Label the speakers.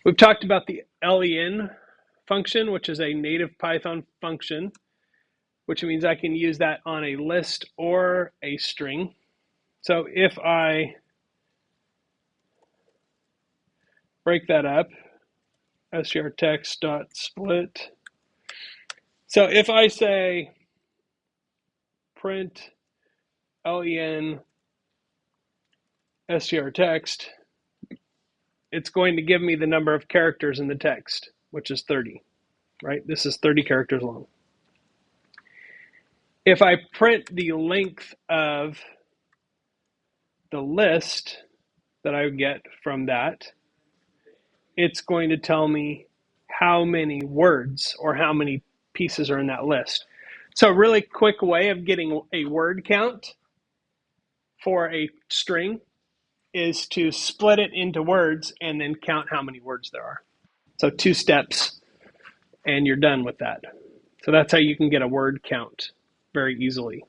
Speaker 1: We've talked about the len function, which is a native Python function, which means I can use that on a list or a string. So if I break that up, strtext.split. So if I say print len strtext, it's going to give me the number of characters in the text, which is 30, right? This is 30 characters long. If I print the length of the list that I get from that, it's going to tell me how many words or how many pieces are in that list. So a really quick way of getting a word count for a string is to split it into words and then count how many words there are. So 2 steps and you're done with that. So that's how you can get a word count very easily.